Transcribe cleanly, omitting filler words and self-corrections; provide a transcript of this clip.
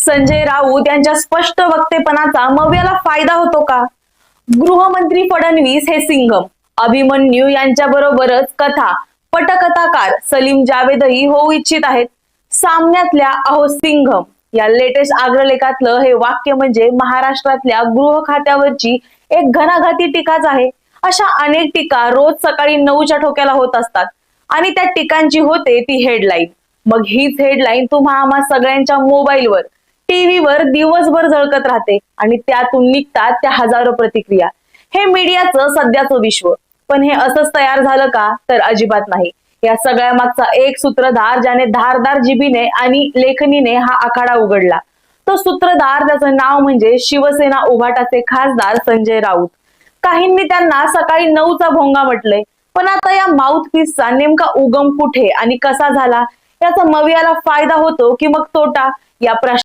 संजय राऊत यांच्या स्पष्ट वक्तेपणाचा मवियाला फायदा होतो का? गृहमंत्री फडणवीस हे सिंघम, अभिमन्यू यांच्या बरोबरच कथा पटकथाकार सलीम जावेदही होऊ इच्छित आहेत. सामन्यातल्या अहो सिंघम या लेटेस्ट अग्रलेखातलं हे वाक्य म्हणजे महाराष्ट्रातल्या गृह खात्यावरची एक घणाघाती टीकाच आहे. अशा अनेक टीका रोज सकाळी 9च्या ठोक्याला होत असतात आणि त्या टीकांची होते ती हेडलाईन. मग हीच हेडलाईन तुम्हा आम्हा सगळ्यांच्या मोबाईलवर, टीव्हीवर दिवसभर झळकत राहते आणि त्यातून निघतात त्या हजारो प्रतिक्रिया. हे मीडियाचं सध्याचं विश्व. पण हे असंच तयार झालं का? तर अजिबात नाही. या सगळ्या मागचा एक सूत्रधार ज्याने धारदार जिभीने आणि लेखणीने हा आखाडा उघडला, तो सूत्रधार त्याचं नाव म्हणजे शिवसेना उभाटाचे खासदार संजय राऊत. काहींनी त्यांना सकाळी 9चा भोंगा म्हटलंय, पण आता या माउथपीसचा नेमका उगम कुठे आणि कसा झाला, याचा मवियाला फायदा होतो की मग तोटा, या प्रश्न